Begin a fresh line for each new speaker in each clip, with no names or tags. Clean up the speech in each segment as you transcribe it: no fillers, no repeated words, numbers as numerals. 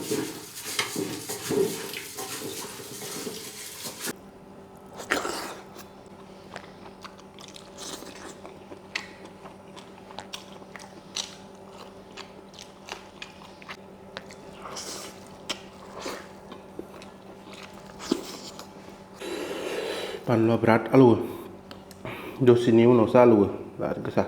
Bahannya berat alu. Dosini unaवसो आलौवो बिराद गोसा.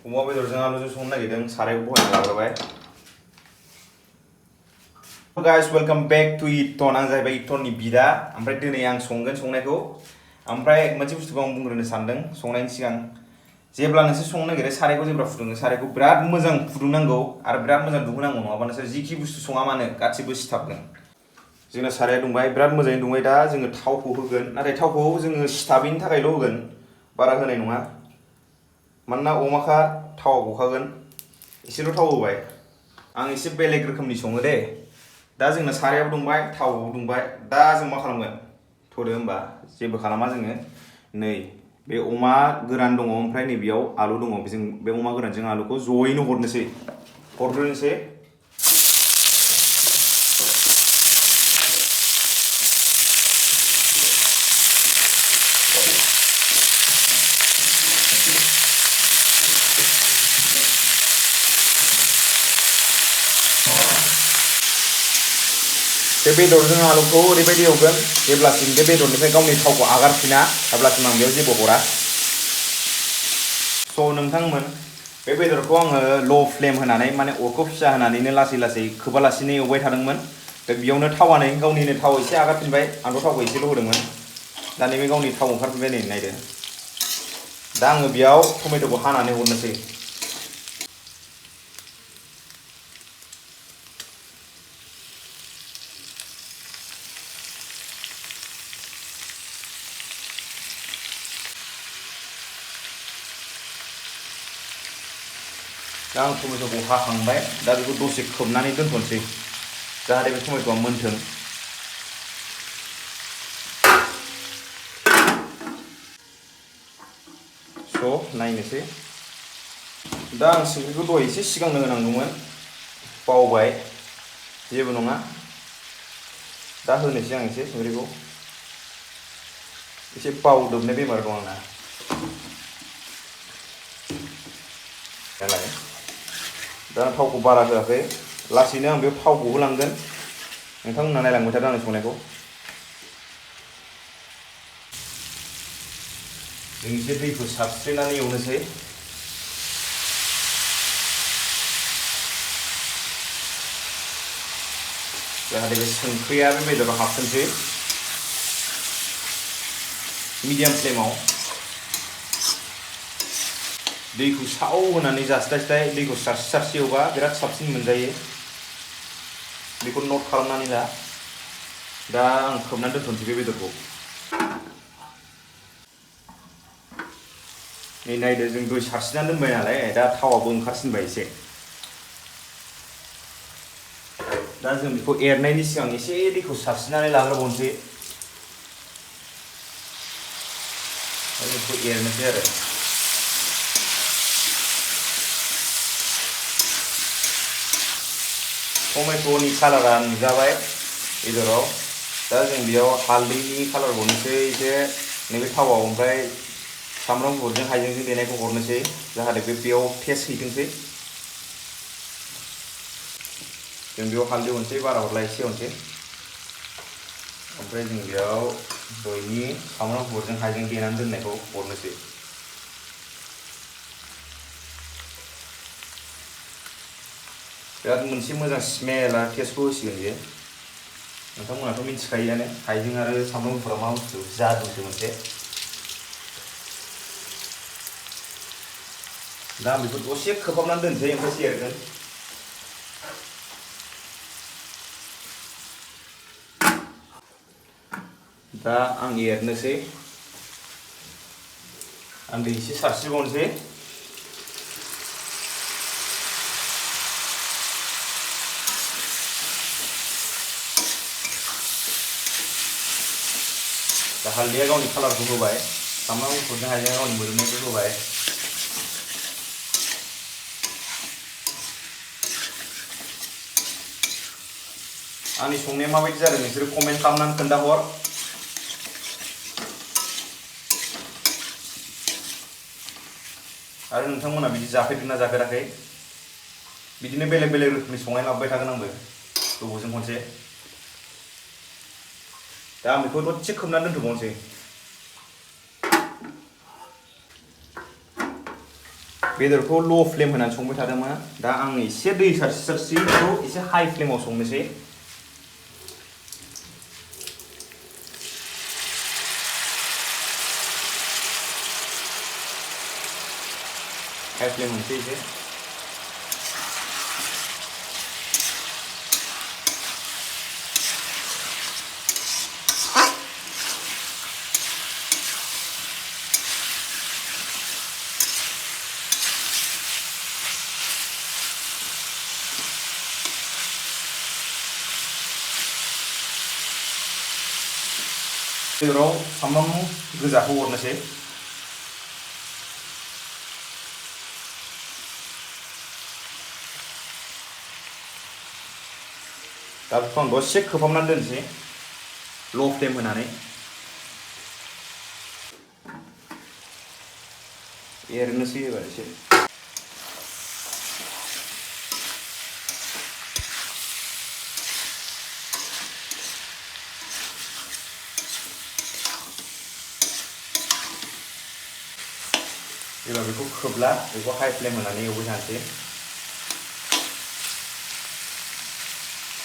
अमा बेदरजों आलुजों संनो नागिरदों सारायखौ बहायना लाग्रोबाय. Guys, welcome back to Iton. आं जाहैबाय इटननि बिदा. ओमफ्राय दिनै आं संगोन संनायखौ. ओमफ्राय मोनसे बुस्थुखौ आं बुंग्रोनो सानदों संनायनि सिगां. जेब्ला नोंसोर संनो नागिरो सारायखौ जेब्ला फुदुङो सारायखौ बिराद मोजां फुदुंनांगौ आरो बिराद मोजां दुंहोनांगौ नङाबा नोंसोर जिखि बुस्थु सङा मानो गासिबो सिथाबगोन. जोंना साराया दुंबाय बिराद मोजाङै दुंबाय दा जोङो थावखौ होगोन. नाथाय थावखौ जोङो सिथाबैनि थाखायल' होगोन. बारा होनाय नङा. मानोना अमाखा थावा गखागोन. एसेल' थाव होबाय. आं एसे बेलेग रोखोमनि सङो दे. दा जोंना सारायाबो दुंबाय थावाबो दुंबाय. दा जों मा खालामगोन? थ'दो होमबा जेबो खालामा जोङो. नै बे अमा गोरान दङ ओमफ्राय नै बेयाव आलु दङ. जों बे अमा गोरानजों आलुखौ जयैनो हरनोसै. हरग्रोनोसै. बे बेदरजों आलुखौ ओरैबायदि एवगोन जेब्लासिम बे बेदरनिफ्राय गावनि थावखौ आगारफिना अब्लासिम आं बेयाव जेबो हरा. स' नोंथांमोन बे बेदरखौ आङो ल' फ्लेम होनानै माने अरखौ फिसा होनानैनो लासै लासै खोबालासिनो एवबाय थादोंमोन. बेयावनो थावानो गावनिनो थाव एसे आगारफिनबाय. आंथ' थावखौ एसेल' होदोंमोन. दा नैबे गावनि थाव ओंखारफिनबाय नै नायदो. दा आङो बेयाव टमेट'खौ हानानै हरनोसै. दा आं टमेट'खौ हाखांबाय. दा बेखौ दसे खोबनानै दोनथ'नोसै जाहाथे बे टमेट'आ मोनथों. स' नायनोसै. दा आं संख्रिखौ दहाय एसे सिगांनो होनांगौमोन. बावबाय. जेबो नङा. दा होनोसै आं एसे संख्रिखौ. एसे बावदोबनाय बेमार दं आंना. दा थावखौ बारा होआखै. लासैनो आं बे थावखौ होलांगोन. नोंथांमोनहा नायलांबाय थादो आंनि संनायखौ. जों एसे दैखौ साबस्रिनानै एवनोसै. जाहाथे बे संख्रिया बे बेदराव हाबथोंसै. मिडियाम फ्लेमाव दैखौ साव होनानै जास्लायस्लाय दैखौ सारस्रि सारस्रि एवबा बिराद साबसिन मोनजायो. बेखौ नट खालामनानै ला. दा आं खोबनानै दोनथ'नोसै बे बेदरखौ. नै नायदो जों दै सारस्रिनानै दोनबाय नालाय दा थावाबो ओंखारसिनबाय एसे. दा जों बेखौ एरनायनि सिगां एसे दैखौ सारस्रिनानै लाग्रोबावनोसै. बेखौ एरनोसै आरो. टमेट'नि कालारा नुजाबाय बेदराव. दा जों बेयाव हालदैनि कालार हरनोसै एसे नैबे थावाव. ओमफ्राय सामब्राम गुफुरजों हाइजेंजों देनायखौ हरनोसै जाहाथे बेयाव टेस्ट हैथोंसै. जों बेयाव हालदै हरनोसै. बारा हरला एसे हरनोसै. ओमफ्राय जों बेयाव दहायनि सामब्राम गुफुरजों हाइजें देनानै दोननायखौ हरनोसै. बिराद मोनसे मोजां स्मेल आरो टेस्टखौ होसिगोन बियो. नोंथांमोनाथ' मिथिखायोआनो हाइजें आरो सामब्राम गुफुरा मा बुस्थु जादुसो मोनसे. दा आं बेखौ दसे खोबहाबनानै दोनसै ओमफ्राय एरगोन. दा आं एरनोसै आं दै एसे सारस्रिबावनोसै दा हालदैया गावनि कालारखौ होबाय सामब्राम गुफुरजों हाइजेंआ गावनि मोदोमनायखौ होबाय आंनि संनाया माबायदि जादों नोंसोरो कमेन्ट खालामनानै खोन्थाहर आरो नोंथांमोना बिदि जाफेरदोंना जाफेराखै बिदिनो बेलेग बेलेग रोखोमनि संनाय लाबोबाय थागोन आंबो गोबावजों खनसे दा आं बेखौ दसे खोबनानै दोनथ'बावनोसै बेदरखौ ल' फ्लेम होनानै संबाय थादोंमोन दा आं एसे दै सारस्रि बेखौ एसे हाइ फ्लेमाव संनोसै हाइ फ्लेम होनोसै एसे बेदराव सामब्राम गोजाखौ हरनोसै दा बेखौ आं दसे खोबहाबनानै दोनसै ल' फ्लेम होनानै एरनोसै एबार एसे एबार बेखौ खोबला बेखौ हाइ फ्लेम होनानै एवबाय थानोसै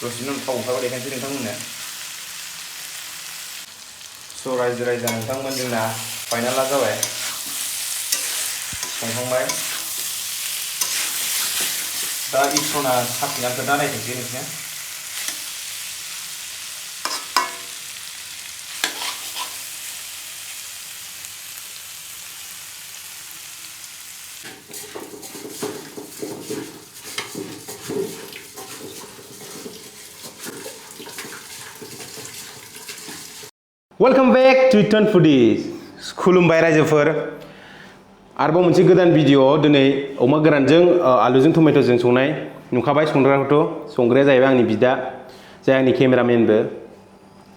दसेनि उनाव थाव ओंखारबा देखायनोसै नोंथांमोननो स' रायजो राजा नोंथांमोन जोंना फाइनाला जाबाय संखांबाय दा इथ्रना साखिनानै खोन्था नायथोंसै नोंसोरनो वेलकम बेक टु इटन फुडिज खुलुमबाय रायजोफोर आरोबाव मोनसे गोदान भिडिअ दिनै अमा गोरानजों आलुजों टमेट'जों संनाय नुखाबाय संग्राखौथ' संग्राया जाहैबाय आंनि बिदा जाय आंनि केमेरामेनबो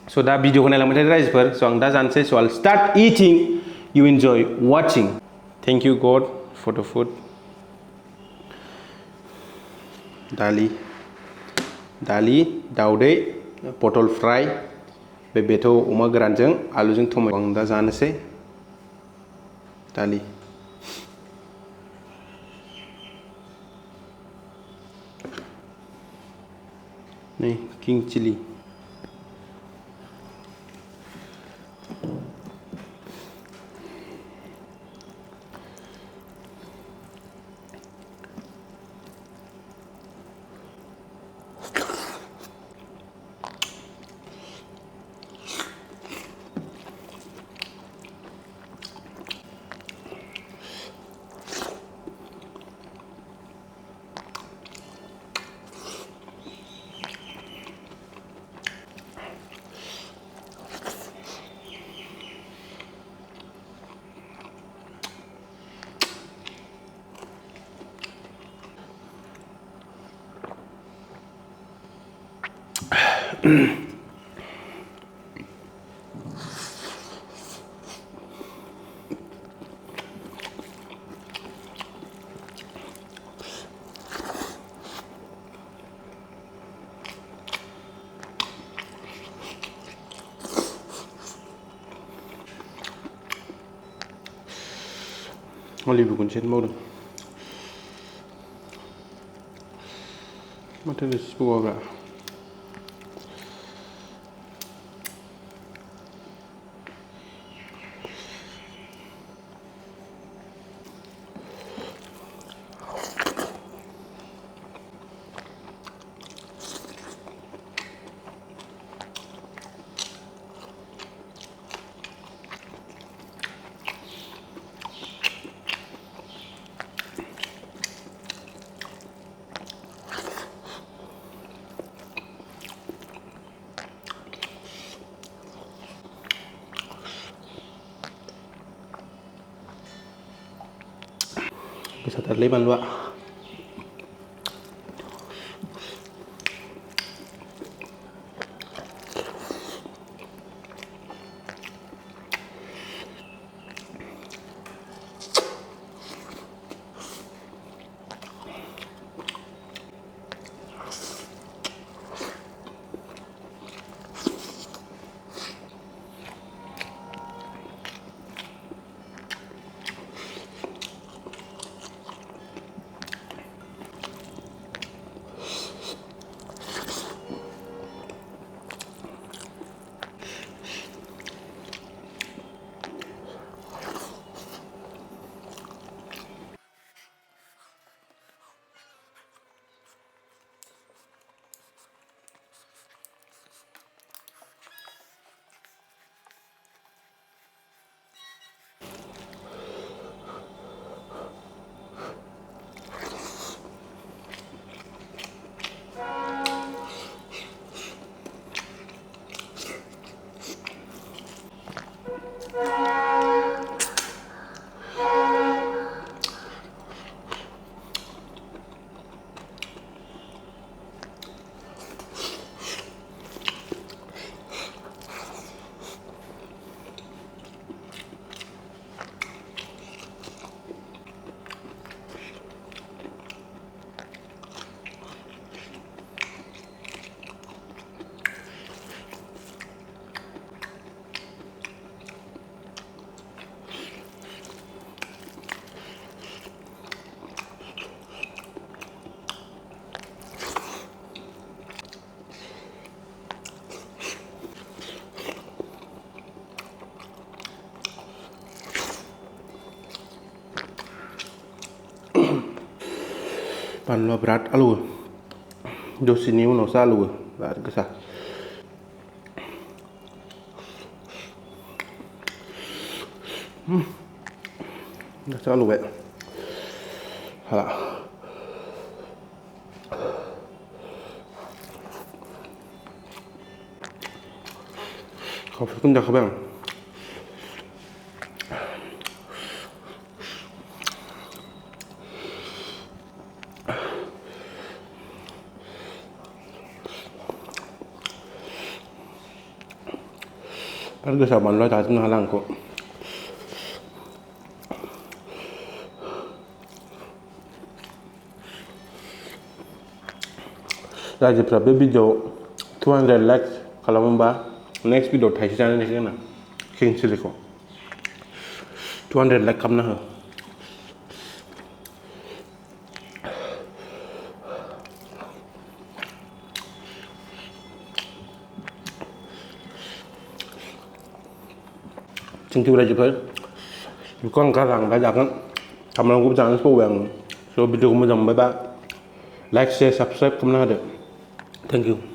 स' दा भिडिअखौ नायलांबाय थादो रायजोफोर स' आं दा जानोसै स' आल start इटिं you enjoy watching. Thank you God for the food. दालि दाउदै पटल फ्राय बेथ' अमा गोरानजों आलुजों टमेट' आं दा जानोसै दालि नै किं चिली Olive खनसे मावदों माथो रोसिबावाब्रा
Gosatarलै बानलुआ Bahannya berat alu. Dosini uno salu. Berat kesah. Dah selalu baik. Hala. Kau pun dah kebang. Harga saban lo tak tengah lang kok. Raja berapa video 200 likes kalau membah next video thai channel ni kan king siliko 200 like kam na ha chính chủ Raja phơi con cá răng đã giặc á cảm ơn cũng chẳng số vàng số video của mình bye bye like share subscribe kam na được thank you